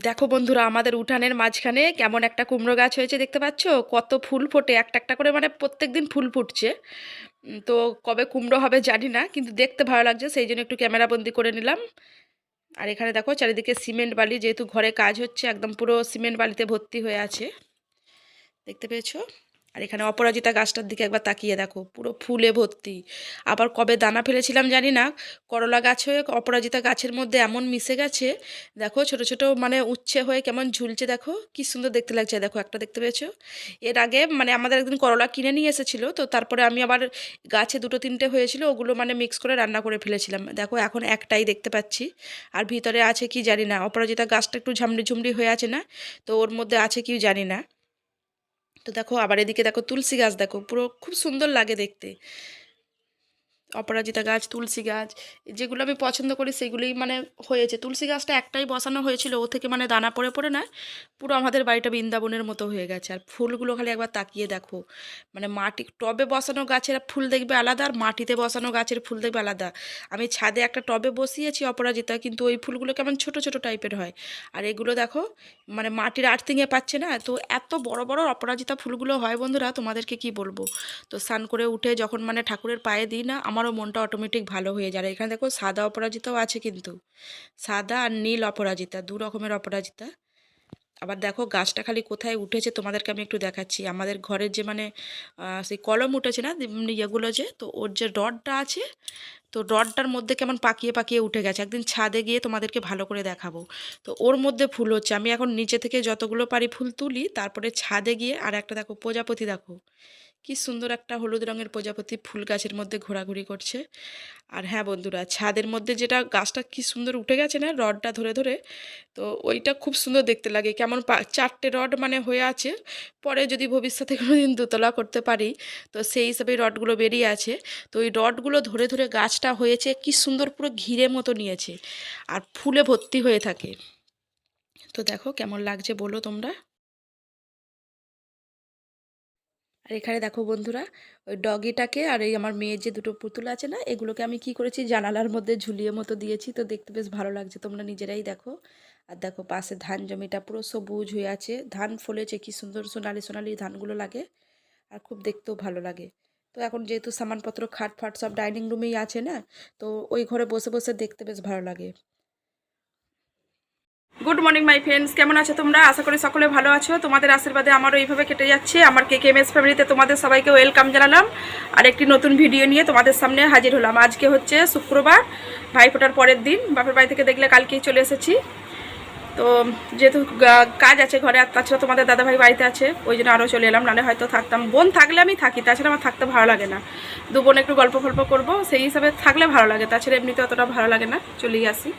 দেখো বন্ধুরা, আমাদের উঠানের মাঝখানে কেমন একটা কুমড়ো গাছ হয়েছে দেখতে পাচ্ছো? কত ফুল ফোটে একটা একটা করে, মানে প্রত্যেকদিন ফুল ফুটছে। তো কবে কুমড়ো হবে জানি না, কিন্তু দেখতে ভালো লাগছে, সেই জন্য একটু ক্যামেরা বন্দি করে নিলাম। আর এখানে দেখো চারিদিকে সিমেন্ট বালি, যেহেতু ঘরে কাজ হচ্ছে একদম পুরো সিমেন্ট বালিতে ভর্তি হয়ে আছে, দেখতে পেয়েছো? আর এখানে অপরাজিতা গাছটার দিকে একবার তাকিয়ে দেখো, পুরো ফুলে ভর্তি। আবার কবে দানা ফেলেছিলাম জানি না, করলা গাছ হয়ে অপরাজিতা গাছের মধ্যে এমন মিশে গেছে। দেখো ছোট ছোট মানে উচ্ছে হয়ে কেমন ঝুলছে, দেখো কি সুন্দর দেখতে লাগছে। দেখো একটা দেখতে পেয়েছো? এর আগে মানে আমাদের একদিন করলা কিনে নিয়ে এসেছিলো, তো তারপরে আমি আবার গাছে দুটো তিনটে হয়েছিল, ওগুলো মানে মিক্স করে রান্না করে ফেলেছিলাম। দেখো এখন একটাই দেখতে পাচ্ছি। আর ভিতরে আছে কি জানি না, অপরাজিতা গাছটা একটু ঝামড়ি ঝুমড়ি হয়ে আছে না, তো ওর মধ্যে আছে কি জানি না। তো দেখো আবার এদিকে দেখো তুলসী গাছ, দেখো পুরো খুব সুন্দর লাগে দেখতে। অপরাজিতা গাছ, তুলসী গাছ, যেগুলো আমি পছন্দ করি সেগুলোই মানে হয়েছে। তুলসী গাছটা একটাই বসানো হয়েছিল, ও থেকে মানে দানা পড়ে পড়ে না পুরো আমাদের বাড়িটা বৃন্দাবনের মতো হয়ে গেছে। আর ফুলগুলো খালি একবার তাকিয়ে দেখো, মানে মাটি টবে বসানো গাছের ফুল দেখবে আলাদা, আর মাটিতে বসানো গাছের ফুল দেখবে আলাদা। আমি ছাদে একটা টবে বসিয়েছি অপরাজিতা, কিন্তু ওই ফুলগুলো কেমন ছোট ছোট টাইপের হয়। আর এগুলো দেখো মানে মাটির আর্থিংয়ে পাচ্ছে না, তো এত বড় বড় অপরাজিতা ফুলগুলো হয় বন্ধুরা, তোমাদেরকে কি বলবো। তো স্নান করে উঠে যখন মানে ঠাকুরের পায়ে দিই না, আমারও মনটা অটোমেটিক ভালো হয়ে যায়। আর এখানে দেখো সাদা অপরাজিতাও আছে, কিন্তু সাদা আর নীল অপরাজিতা, দু রকমের অপরাজিতা। আবার দেখো গাছটা খালি কোথায় উঠেছে তোমাদেরকে আমি একটু দেখাচ্ছি। আমাদের ঘরের যে মানে সেই কলম উঠেছে না ইয়েগুলো, যে তো ওর যে রডটা আছে, তো রডটার মধ্যে কেমন পাকিয়ে পাকিয়ে উঠে গেছে। একদিন ছাদে গিয়ে তোমাদেরকে ভালো করে দেখাবো। তো ওর মধ্যে ফুল হচ্ছে, আমি এখন নিচে থেকে যতগুলো পারি ফুল তুলি, তারপরে ছাদে গিয়ে। আর একটা দেখো প্রজাপতি, দেখো কি সুন্দর একটা হলুদ রঙের প্রজাপতি ফুল গাছের মধ্যে ঘোরাঘুরি করছে। আর হ্যাঁ বন্ধুরা, ছাদের মধ্যে যেটা গাছটা কি সুন্দর উঠে গেছে না রডটা ধরে ধরে, তো ওইটা খুব সুন্দর দেখতে লাগে। কেমন চারটে রড মানে হয়ে আছে, পরে যদি ভবিষ্যতে কোনোদিন দোতলা করতে পারি, তো সেই হিসাবে রডগুলো বেরিয়ে আছে। তো ওই রডগুলো ধরে ধরে গাছটা হয়েছে কি সুন্দর, পুরো ঘিরে মতো নিয়েছে, আর ফুলে ভর্তি হয়ে থাকে। তো দেখো কেমন লাগছে বলো তোমরা। আর এখানে দেখো বন্ধুরা, ওই ডগিটাকে আর এই আমার মেয়ের যে দুটো পুতুল আছে না, এগুলোকে আমি কি করেছি জানালার মধ্যে ঝুলিয়ে মতো দিয়েছি, তো দেখতে বেশ ভালো লাগছে, তোমরা নিজেরাই দেখো। আর দেখো পাশে ধান জমিটা পুরো সবুজ হয়ে আছে, ধান ফলেছে কি সুন্দর, সোনালি সোনালি ধানগুলো লাগে, আর খুব দেখতেও ভালো লাগে। তো এখন যেহেতু সামানপত্র খাট ফাট সব ডাইনিং রুমেই আছে না, তো ওই ঘরে বসে বসে দেখতে বেশ ভালো লাগে। গুড মর্নিং মাই ফ্রেন্ডস, কেমন আছো তোমরা? আশা করি সকলে ভালো আছো। তোমাদের আশীর্বাদে আমারও এইভাবে কেটে যাচ্ছে। আমার কেকেএমএস ফ্যামিলিতে তোমাদের সবাইকে ওয়েলকাম জানালাম, আর একটি নতুন ভিডিও নিয়ে তোমাদের সামনে হাজির হলাম। আজকে হচ্ছে শুক্রবার, ভাইফোঁটার পরের দিন। বাপের বাড়ি থেকে দেখলে কালকেই চলে এসেছি। তো যেহেতু কাজ আছে ঘরে, আর তাছাড়া তোমাদের দাদাভাই বাড়িতে আছে, ওই জন্য আরও চলে এলাম। নাহলে হয়তো থাকতাম, বোন থাকলে আমি থাকি, তাছাড়া আমার থাকতে ভালো লাগে না। দু বোন একটু গল্প ফল্প করবো, সেই হিসাবে থাকলে ভালো লাগে, তাছাড়া এমনিতে অতটা ভালো লাগে না, চলেই আসি।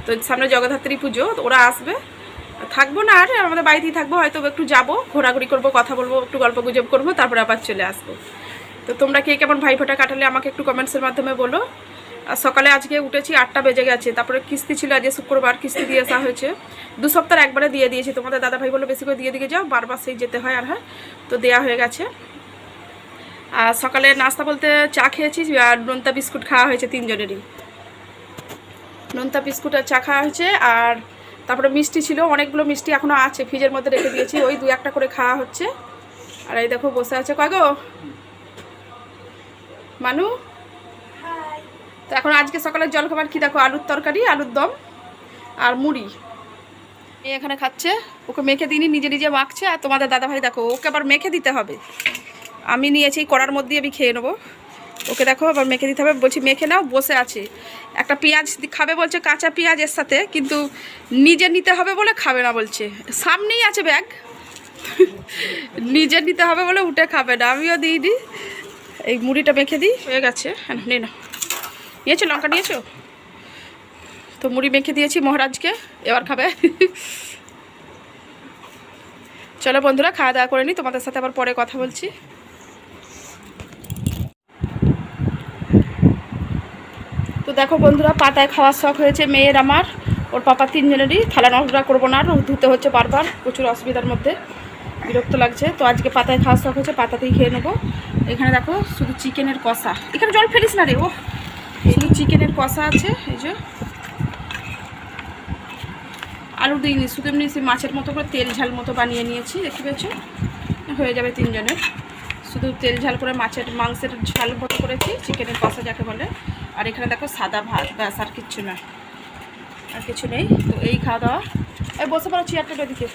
তো সামনে জগদ্ধাত্রী পুজো, ওরা আসবে, থাকবো না আর আমাদের বাড়িতেই থাকবো। হয়তো একটু যাবো, ঘোরাঘুরি করবো, কথা বলবো, একটু গল্প গুজব করবো, তারপরে আবার চলে আসবো। তো তোমরা কে কেমন ভাইফোঁটা কাটালে আমাকে একটু কমেন্টসের মাধ্যমে বলো। আর সকালে আজকে উঠেছি 8টা বেজে গেছে, তারপরে কিস্তি ছিল, আজকে শুক্রবার কিস্তি দিয়ে আসা হয়েছে। 2 সপ্তাহ একবারে দিয়ে দিয়েছি, তোমাদের দাদাভাই বলো বেশি করে দিয়ে দিয়ে যাও, বারবার সেই যেতে হয় আর হয়, তো দেয়া হয়ে গেছে। আর সকালে নাস্তা বলতে চা খেয়েছি, আর নোনতা বিস্কুট খাওয়া হয়েছে, 3 জনেরই নোনতা বিস্কুট আর চা খাওয়া হয়েছে। আর তারপরে মিষ্টি ছিল, অনেকগুলো মিষ্টি এখনও আছে, ফ্রিজের মধ্যে রেখে দিয়েছি, ওই 2-1টা করে খাওয়া হচ্ছে। আর এই দেখো বসে আছে, কয় গো মানু। তো এখন আজকে সকালের জলখাবার কি দেখো, আলুর তরকারি, আলুর দম আর মুড়ি। এই এখানে খাচ্ছে, ওকে মেখে দিইনি, নিজে নিজে মাখছে। আর তোমাদের দাদাভাই দেখো, ওকে আবার মেখে দিতে হবে। আমি নিয়েছি কড়ার মধ্যে, আমি খেয়ে নেবো, ওকে দেখো আবার মেখে দিতে হবে। বলছি মেখে নাও, বসে আছে। একটা পেঁয়াজ খাবে বলছে, কাঁচা পেঁয়াজ এর সাথে, কিন্তু নিজে নিতে হবে বলে খাবে না বলছে। সামনেই আছে ব্যাগ, নিজে নিতে হবে বলে উঠে খাবে না। আমিও দিইনি, এই মুড়িটা মেখে দিই, হয়ে গেছে। হ্যাঁ নে না, নিয়েছো লঙ্কা নিয়েছো? তো মুড়ি মেখে দিয়েছি মহারাজকে, এবার খাবে। চলো বন্ধুরা, খাওয়া দাওয়া করে নিই, তোমাদের সাথে আবার পরে কথা বলছি। তো দেখো বন্ধুরা, পাতায় খাওয়ার শখ হয়েছে মেয়ের, আমার, ওর পাপা, 3 জনেরই। থালা নড়া করবো না, আর ধুতে হচ্ছে বারবার, প্রচুর অসুবিধার মধ্যে, বিরক্ত লাগছে। তো আজকে পাতায় খাওয়ার শখ হয়েছে, পাতাতেই খেয়ে নেবো। এখানে দেখো শুধু চিকেনের কষা, এখানে জল ফেলিস না রে, ও শুধু চিকেনের কষা আছে, এই যে। আলু দিইনি, শুধু এমনি মাছের মতো করে তেল ঝাল মতো বানিয়ে নিয়েছি, দেখতে পেয়েছো? হয়ে যাবে 3 জনের। শুধু তেল ঝাল করে মাংসের ঝাল মতো করেছি, চিকেনের কষা যাকে বলে। আর এখানে দেখো সাদা ভাত, ব্যাস আর কিচ্ছু না, আর কিছু নেই। তো এই খাওয়া দাওয়া। এই বসে পড়ো চেয়ারটা এদিকে।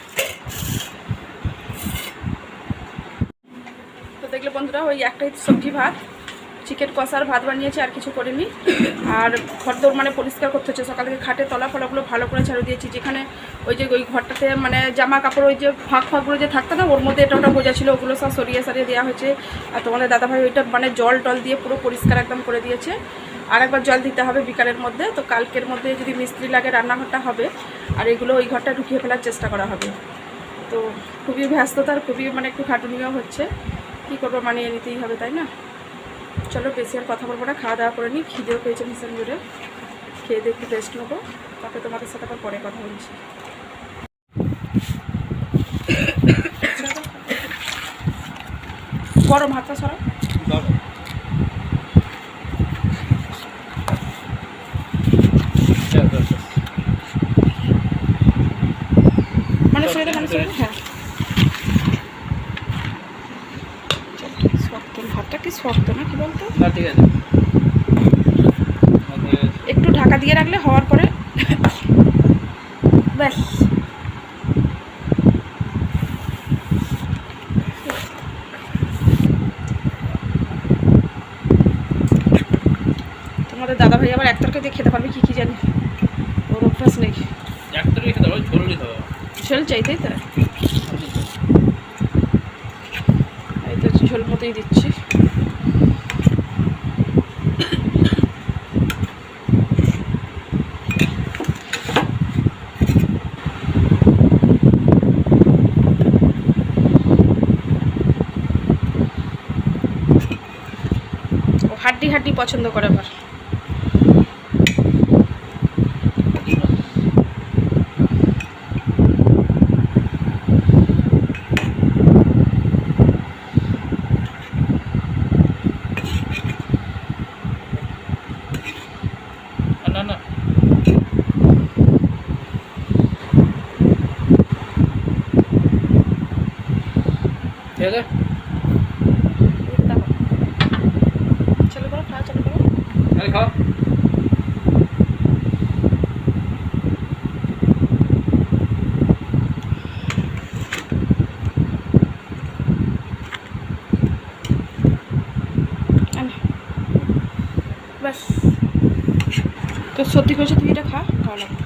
তো দেখলে বন্ধুরা, ওই একটাই সবজি ভাত, চিকেন কষার ভাত বানিয়েছি, আর কিছু করিনি। আর ঘরদোর মানে পরিষ্কার করতে হচ্ছে, সকাল থেকে খাটে তলা ফলাগুলো ভালো করে ঝাড়ু দিয়েছি। যেখানে ওই ঘরটাতে মানে জামা কাপড় ওই যে ফাঁকগুলো যে থাকতো না, ওর মধ্যে এটা ওটা বোঝা ছিল, ওগুলো সব সরিয়ে দেওয়া হয়েছে। আর তোমাদের দাদাভাই ওইটা মানে জল টল দিয়ে পুরো পরিষ্কার একদম করে দিয়েছে। আর একবার জল দিতে হবে বিকালের মধ্যে। তো কালকের মধ্যে যদি মিস্ত্রি লাগে রান্নাঘরটা হবে, আর এগুলো ওই ঘরটা ঢুকিয়ে ফেলার চেষ্টা করা হবে। তো খুবই ব্যস্ততার, খুবই মানে একটু খাটুনিও হচ্ছে, কী করবো, মানিয়ে নিতেই হবে, তাই না? চলো বেশি আর কথা বলবো না, খাওয়া দাওয়া করে নিই, খিদেও পেয়েছে ভীষণ জোরে। খেয়ে দিয়ে একটু রেস্ট নেবো, তারপরে তোমাদের সাথে আবার পরে কথা বলছি। গরম হাতটা সরা, মানে সরে দে, হ্যাঁ। শক্ত ভাতটা, কি শক্ত না, কি বলতো? ঠিক আছে, একটু ঢাকা দিয়ে রাখলে হওয়ার পরে ব্যাস। তোমাদের দাদা ভাই আবার এক তরকারি দিয়ে খেতে পারবে কি জানি, ওর অভ্যাস নেই। ঝোল চাই, তাই তো? এই তো ঝোল মতোই দিচ্ছি। হাড্ডি হাড্ডি পছন্দ করে আবার। চলো করো, খাওয়া চলো করো, খাওয়া। ব্যাস, তো সত্যি করেছে, তুই এটা খা, ভালো লাগবে।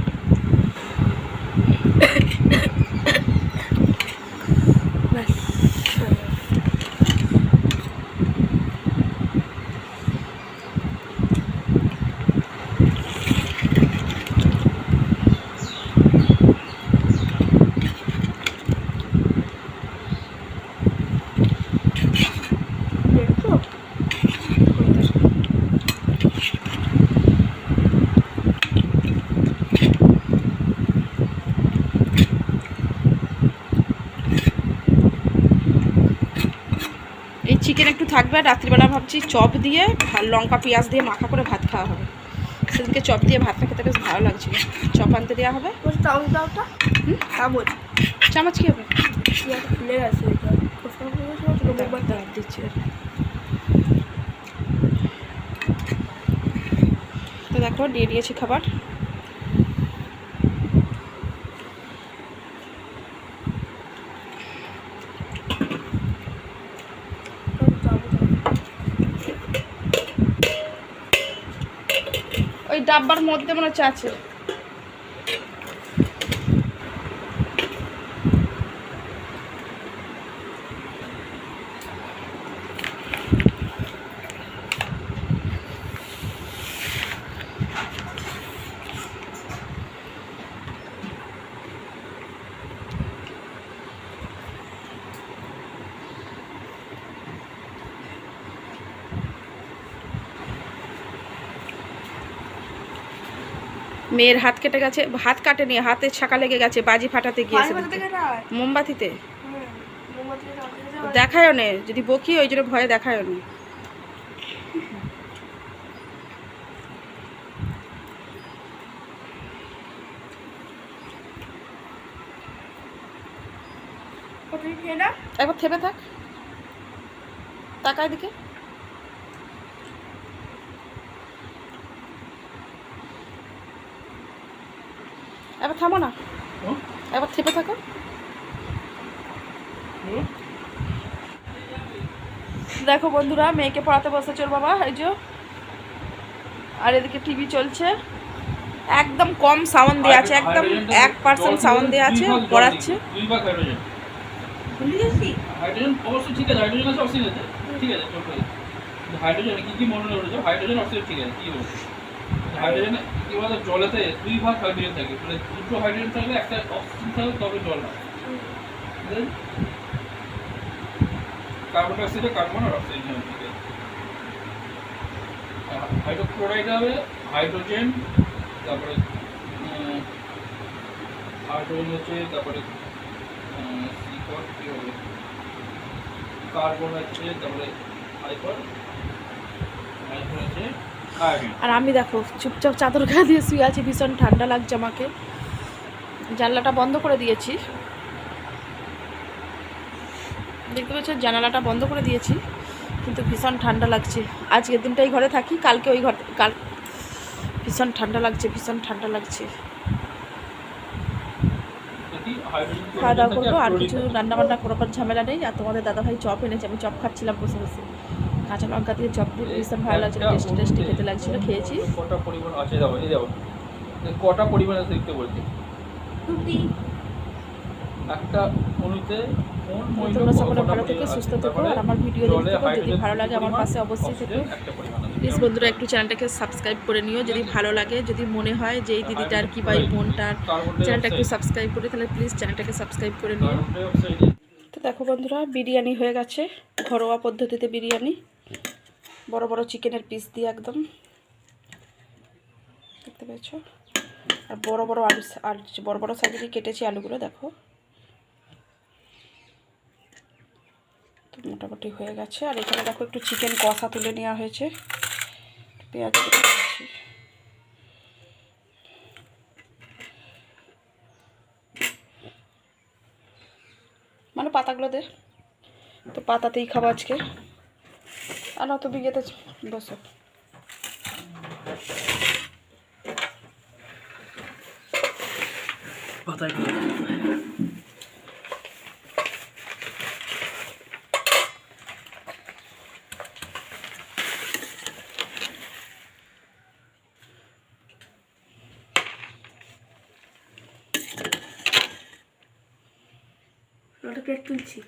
ব্যাস, এই চিকেন একটু থাকবে। আর রাত্রিবেলা ভাবছি চপ দিয়ে লঙ্কা পেঁয়াজ দিয়ে মাখা করে ভাত খাওয়া হবে। সেদিনকে চপ দিয়ে ভাতটা খেতে বেশ ভালো লাগছিল। চপ আনতে দেওয়া হবে। চামচ কি হবে? দিচ্ছি। তো দেখো দিয়ে দিয়েছি খাবার। ওই ডাব্বার মধ্যে মনে হচ্ছে আছে। মেয়ের হাত কেটে গেছে, হাত কাটেনি, হাতে ছাকা লেগে গেছে বাজি ফাটাতে গিয়েছে মোমবাতিতে। দেখায়ও নে, যদি বকি ওই জন্য ভয়ে দেখায়ও নে। তুমি খেয়ে না, একবার থেমে থাক, তাকায় দিকে। একবার থামো না, একবার থেপে থাকো। দেখো বন্ধুরা, মেয়েকে পড়াতে বসেছে ওর বাবা, এই যে, আর এদিকে টিভি চলছে, একদম কম সাউন্ড দেওয়া আছে, একদম 1% সাউন্ড দেওয়া আছে, পড়াচ্ছে। হাইড্রোজেন অবশ্যই ঠিক আছে, হাইড্রোজেন আছে, অক্সিজেন আছে, ঠিক আছে। হাইড্রোজেন কি কি মনে রয়েছে, হাইড্রোজেন অক্সিজেন ঠিক আছে, কি বলবো হাইড্রোজেন কি বলতো, জলেতে 2 ভাগ হাইড্রোজেন থাকে, মানে 2টো হাইড্রোজেন থাকলে একটা অক্সিজেন থাকলে তবে জল হয়। কার্বন ডাইঅক্সাইডে কার্বন আর অক্সিজেন, ঠিক আছে। হাইড্রোক্লোরাইড হবে হাইড্রোজেন, তারপরে হাইড্রোজেন হচ্ছে, তারপরে কি হবে, কার্বন আছে, তারপরে হাইড্রোজেন আছে, আর আমি দেখো চুপচাপ চাদর গায়ে দিয়ে শুয়ে আছি, ভীষণ ঠান্ডা লাগছে আমাকে, জানলাটা বন্ধ করে দিয়েছি, দেখতে পাচ্ছ জানালাটা বন্ধ করে দিয়েছি, কিন্তু ভীষণ ঠান্ডা লাগছে। আজকের দিনটাই ঘরে থাকি, কালকে ওই ঘর, কাল ভীষণ ঠান্ডা লাগছে, ভীষণ ঠান্ডা লাগছে। খাওয়া দাওয়া করবো, আর কিছু রান্নাবান্না করবার ঝামেলা নেই। আর তোমাদের দাদাভাই চপ এনেছে, আমি চপ খাচ্ছিলাম বসে বসে, কাঁচা লঙ্কা দিয়ে চপ দিয়ে ভীষণ ভালো লাগছিল, টেস্টি টেস্টি খেতে লাগছিল, খেয়েছি। কটা পরিমাণ আছে দাও, এই দাও, কটা পরিমাণ আছে দেখতে বলছি, একটা অনুতে। তোমরা সকলে ভালো থেকো, সুস্থ থেকো, আর আমার ভিডিও দেখতে থাকো, যদি ভালো লাগে আমার পাশে অবশ্যই থেকো। প্লিজ বন্ধুরা একটু চ্যানেলটাকে সাবস্ক্রাইব করে নিও যদি ভালো লাগে, যদি মনে হয় যে এই দিদিটার কি বা এই বোনটার চ্যানেলটা একটু সাবস্ক্রাইব করে, তাহলে প্লিজ চ্যানেলটাকে সাবস্ক্রাইব করে নিও। তো দেখো বন্ধুরা, বিরিয়ানি হয়ে গেছে, ঘরোয়া পদ্ধতিতে বিরিয়ানি, বড় বড় চিকেনের পিস দিয়ে একদম, দেখতে পেয়েছ, আর বড় বড় আলু, আর বড় বড় সাইজে দিয়ে কেটেছি আলুগুলো, দেখো তো মোটামুটি হয়ে গেছে। আর এখানে দেখো একটু চিকেন কষা তুলে নেওয়া হয়েছে, পেঁয়াজ কেটে দিচ্ছি, মানে পাতাগুলো দে, তো পাতাতেই খাবো আজকে, আর অত বিঘেতে বসো। পাতায় প্লেট তুলছি,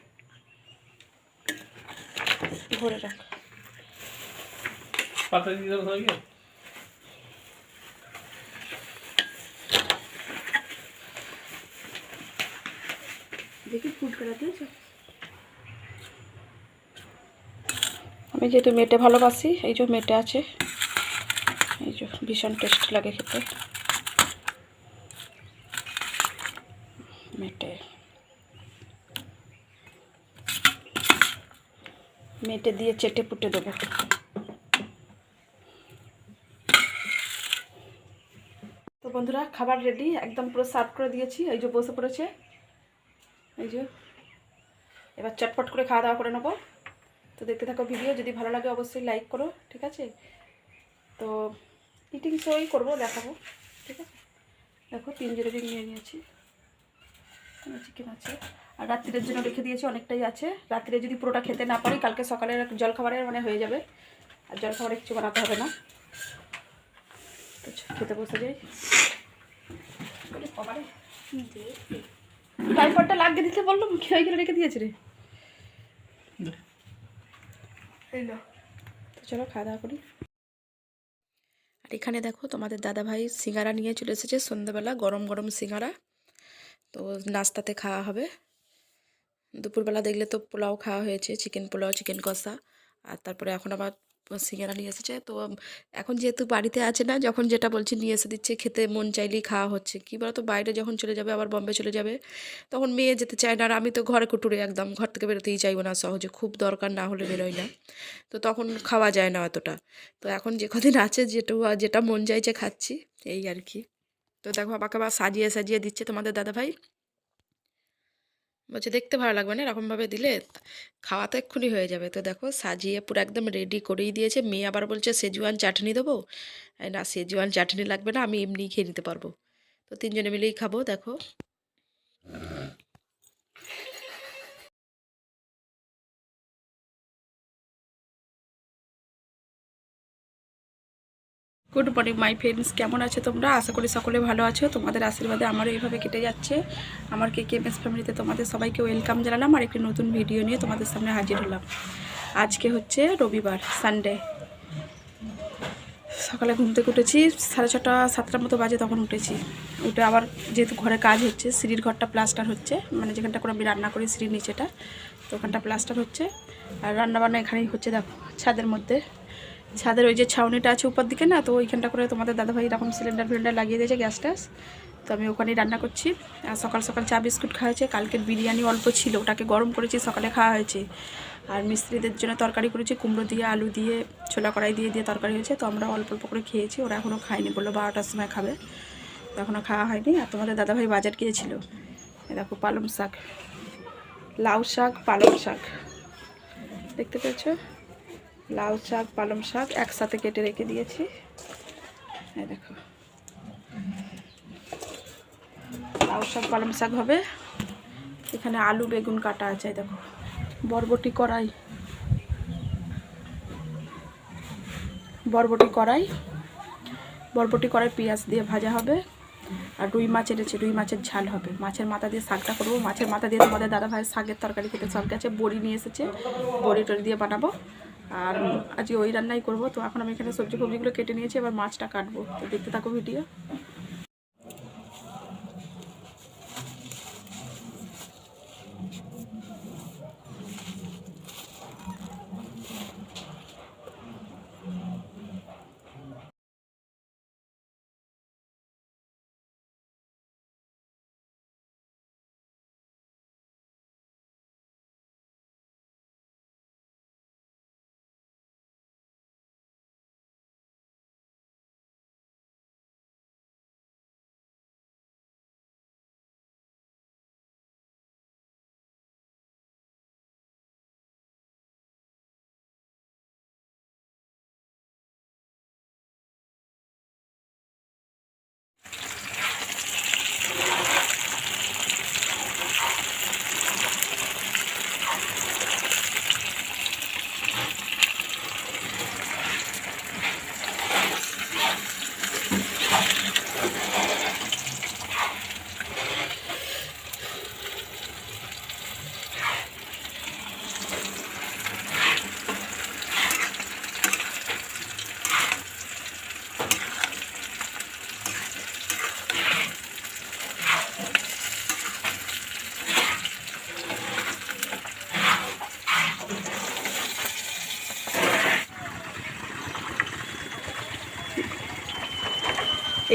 ভরে রাখ, পাতা দিয়ে দেবো সবাইকে। দেখি ফুড কালার দিয়েছো, আমি যেহেতু মেটে ভালোবাসি, এই যে মেটে আছে, এই যে ভীষণ টেস্ট লাগে খেতে, মেটে মেটে দিয়ে চেটে পুটে দেবো। তো বন্ধুরা খাবার রেডি, একদম পুরো সার্ভ করে দিয়েছি, এই যে বসে পড়েছে, এই যে এবার চটপট করে খাওয়া দাওয়া করে নেবো। তো দেখতে থাকো ভিডিও, যদি ভালো লাগে অবশ্যই লাইক করো, ঠিক আছে। তো ইটিং শোই করবো, দেখাবো, ঠিক আছে। দেখো 3 জেরেবিং নিয়ে নিয়েছি, চিকেন আছে, আর রাত্রির জন্য রেখে দিয়েছি, অনেকটাই আছে। রাত্রে যদি পুরোটা খেতে না পারি, কালকে সকালের জলখাবারের মানে হয়ে যাবে, আর জলখাবারে কিছু বানাতে হবে না। তো খেতে বসে যাই, টাইফয়েডটা লাগিয়ে দিতে বললাম, খেয়ে গেলে রেখে দিয়েছে রে, তো চলো খাওয়া দাওয়া করি। আর এখানে দেখো তোমাদের দাদাভাই সিঙ্গারা নিয়ে চলে এসেছে, সন্ধ্যাবেলা গরম গরম সিঙ্গারা, তো নাস্তাতে খাওয়া হবে। দুপুরবেলা দেখলে তো পোলাও খাওয়া হয়েছে, চিকেন পোলাও, চিকেন কষা, আর তারপরে এখন আবার সিঙ্গারা নিয়ে এসেছে। তো এখন যেহেতু বাড়িতে আছে না, যখন যেটা বলছি নিয়ে এসে দিচ্ছে, খেতে মন চাইলেই খাওয়া হচ্ছে। কী বলতো, বাইরে যখন চলে যাবে, আবার বম্বে চলে যাবে, তখন মেয়ে যেতে চায় না, আর আমি তো ঘরে কুটুরে একদম, ঘর থেকে বেরোতেই চাইবো না সহজে, খুব দরকার না হলে বেরোই না, তো তখন খাওয়া যায় না অতটা। তো এখন যে কদিন আছে, যেটা মন চাইছে খাচ্ছি, এই আর কি। তো দেখো আমাকে আবার সাজিয়ে সাজিয়ে দিচ্ছে তোমাদের দাদাভাই, বলছে দেখতে ভালো লাগবে না এরকমভাবে দিলে, খাওয়া তো এক্ষুনি হয়ে যাবে। তো দেখো সাজিয়ে পুরো একদম রেডি করেই দিয়েছে। মেয়ে আবার বলছে সেজওয়ান চাটনি দেবো, না সেজওয়ান চাটনি লাগবে না, আমি এমনিই খেয়ে নিতে পারবো। তো তিনজনে মিলেই খাবো। দেখো গুড মর্নিং মাই ফ্রেন্ডস, কেমন আছো তোমরা? আশা করি সকলে ভালো আছো। তোমাদের আশীর্বাদে আমারও এইভাবে কেটে যাচ্ছে। আমার KKMS ফ্যামিলিতে তোমাদের সবাইকে ওয়েলকাম জানালাম আর একটি নতুন ভিডিও নিয়ে তোমাদের সামনে হাজির হলাম। আজকে হচ্ছে রবিবার, সানডে। সকালে ঘুম থেকে উঠেছি 6:30 7টার মতো বাজে, তখন উঠেছি। উঠে আবার যেহেতু ঘরে কাজ হচ্ছে, সিঁড়ির ঘরটা প্লাস্টার হচ্ছে, মানে যেখানটা করে আমি রান্না করি সিঁড়ির নিচেটা, তো ওখানটা প্লাস্টার হচ্ছে। আর রান্নাবান্না এখানেই হচ্ছে, দেখো ছাদের মধ্যে। ছাদের ওই যে ছাউনিটা আছে উপর দিকে না, তো ওইখানটা করে তোমাদের দাদাভাই এরকম সিলিন্ডার লাগিয়ে দিয়েছে, গ্যাস ট্যাস। তো আমি ওখানেই রান্না করছি। আর সকাল সকাল চা বিস্কুট খাওয়া হয়েছে। কালকের বিরিয়ানি অল্প ছিল, ওটাকে গরম করেছি, সকালে খাওয়া হয়েছে। আর মিস্ত্রিদের জন্য তরকারি করেছি, কুমড়ো দিয়ে আলু দিয়ে ছোলা কড়াই দিয়ে দিয়ে তরকারি হয়েছে। তো আমরা অল্প অল্প করে খেয়েছি, ওরা এখনও খায়নি, বললো 12টার সময় খাবে, তো এখনও খাওয়া হয়নি। আর তোমাদের দাদাভাই বাজার গিয়েছিল। দেখো পালং শাক, লাউ শাক, পালং শাক, দেখতে পেয়েছো? লাউ শাক পালং শাক একসাথে কেটে রেখে দিয়েছি। এই দেখো লাউ শাক পালং শাক হবে। এখানে আলু বেগুন কাটা আছে, দেখো বরবটি কড়াই, বরবটি কড়াই পেঁয়াজ দিয়ে ভাজা হবে। আর রুই মাছ এনেছে, রুই মাছের ঝাল হবে। মাছের মাথা দিয়ে শাকটা করবো। মাছের মাথা দিয়ে তোমাদের দাদা ভাইয়ের শাকের তরকারি খেতে সব গেছে, বড়ি নিয়ে এসেছে, বড়ি টড়ি দিয়ে বানাবো। আর আজকে ওই রান্নাই করবো। তো এখন আমি এখানে সবজি ফবজিগুলো কেটে নিয়েছি, এবার মাছটা কাটবো। তো দেখতে থাকো ভিডিও।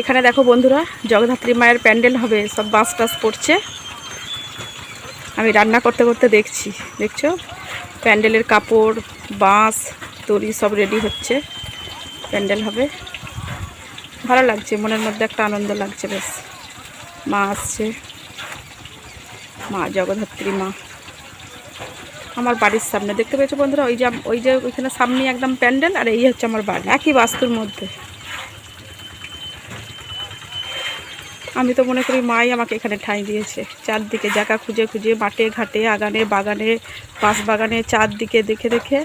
এখানে দেখো বন্ধুরা, জগদ্ধাত্রী মায়ের প্যান্ডেল হবে, সব বাঁশ টাস পড়ছে। আমি রান্না করতে করতে দেখছি, দেখছো প্যান্ডেলের কাপড়, বাঁশ, দড়ি সব রেডি হচ্ছে, প্যান্ডেল হবে। ভালো লাগছে, মনের মধ্যে একটা আনন্দ লাগছে বেশ। মা আসছে, মা জগদ্ধাত্রী মা আমার বাড়ির সামনে, দেখতে পেয়েছো বন্ধুরা? ওই যে ওইখানে সামনে একদম প্যান্ডেল, আর এই হচ্ছে আমার বাড়ি, একই বাস্তুর মধ্যে। আমি তো মনে করি মাই আমাকে এখানে ঠাঁই দিয়েছে। চারদিকে জায়গা খুঁজে খুঁজে, মাঠে ঘাটে, আগানে বাগানে, পাশ বাগানে, চারদিকে দেখে দেখে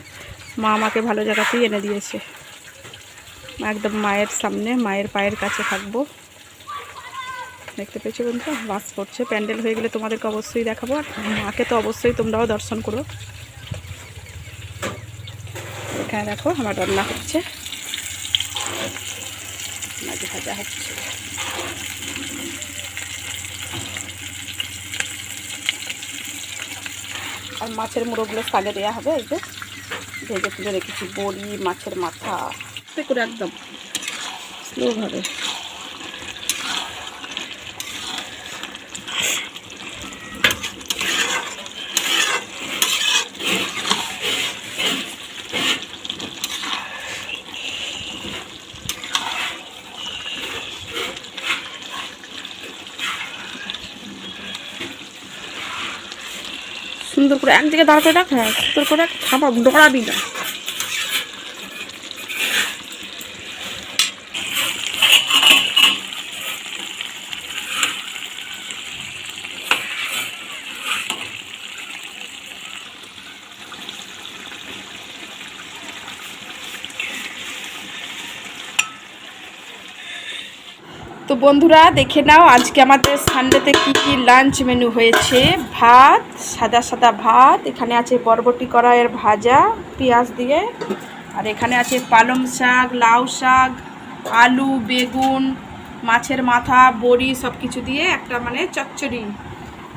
মা আমাকে ভালো জায়গাতেই এনে দিয়েছে। একদম মায়ের সামনে, মায়ের পায়ের কাছে থাকবো। দেখতে পেয়েছো বন্ধুরা, বাস করছে। প্যান্ডেল হয়ে গেলে তোমাদেরকে অবশ্যই দেখাবো, আর মাকে তো অবশ্যই তোমরাও দর্শন করো। এখানে দেখো আমার রান্না হচ্ছে, মাঝে ভাজা হচ্ছে। আর মাছের মুড়োগুলো শাকে দেওয়া হবে। এই যে ভেজে তুলে রেখেছি, বড়ি, মাছের মাথা করে একদম স্লোভাবে। সুন্দর করে এক দিকে দাঁড় করে রাখ, হ্যাঁ সুন্দর করে রাখ, খাবা ডরাবি না। তো বন্ধুরা দেখে নাও আজকে আমাদের সানডেতে কি কি লাঞ্চ মেনু হয়েছে। ভাত, সাদা সাদা ভাত, এখানে আছে বরবটি কড়াইয়ের ভাজা পেঁয়াজ দিয়ে, আর এখানে আছে পালং শাক, লাউ শাক, আলু, বেগুন, মাছের মাথা, বড়ি সব কিছু দিয়ে একটা মানে চচ্চড়ি,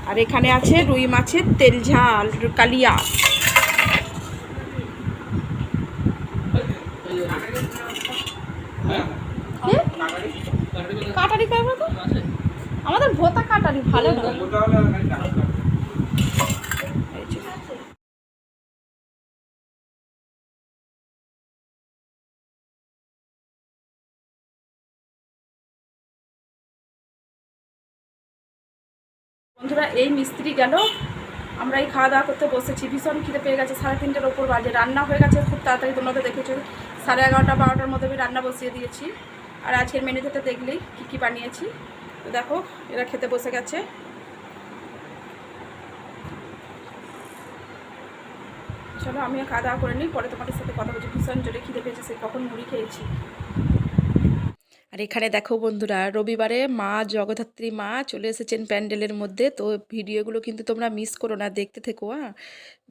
আর এখানে আছে রুই মাছের তেল ঝাল কালিয়া। কাটারি করবো তো আমাদের ভোতা কাটারি ভালো না। বন্ধুরা এই মিস্ত্রি গেল, আমরা এই খাওয়া দাওয়া করতে বসেছি, ভীষণ খিদে পেয়ে গেছে, 3:30-র ওপর বাজে। রান্না হয়ে গেছে খুব তাড়াতাড়ি, তোমরা তো দেখেছো 11:30-12টার মধ্যে আমি রান্না বসিয়ে দিয়েছি। আর আজকের মেনুতে দেখলেই কী কী বানিয়েছি। তো দেখো এরা খেতে বসে গেছে। চলো আমিও খাওয়া দাওয়া করে নিই, পরে তোমাদের সাথে কথা বলছি। ভীষণ জোরে খিদে পেয়েছে, সে কখন মুড়ি খেয়েছি। আর এখানে দেখো বন্ধুরা রবিবারে মা জগদ্ধাত্রী মা চলে এসেছেন প্যান্ডেলের মধ্যে। তো ভিডিওগুলো কিন্তু তোমরা মিস করো না, দেখতে থেকো। হ্যাঁ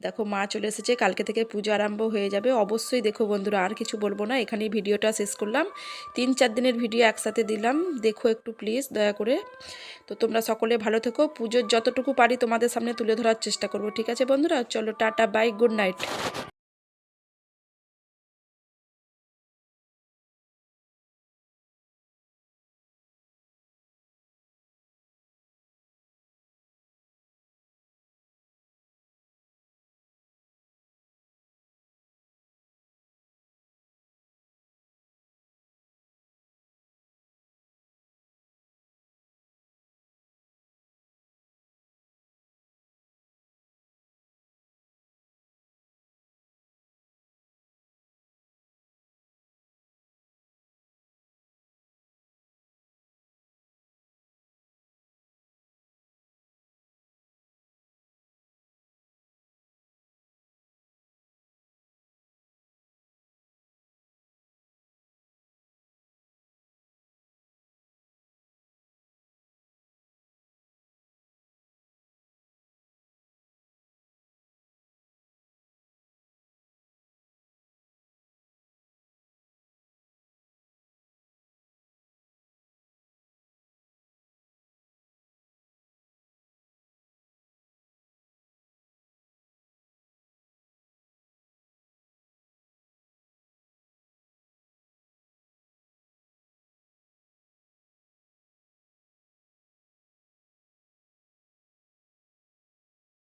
দেখো মা চলে এসেছে, কালকে থেকে পুজো আরম্ভ হয়ে যাবে। অবশ্যই দেখো বন্ধুরা, আর কিছু বলবো না, এখানেই ভিডিওটা শেষ করলাম। 3-4 দিনের ভিডিও একসাথে দিলাম, দেখো একটু প্লিজ দয়া করে। তো তোমরা সকলে ভালো থেকো, পুজোর যতটুকু পারি তোমাদের সামনে তুলে ধরার চেষ্টা করবো। ঠিক আছে বন্ধুরা, চলো টাটা বাই, গুড নাইট।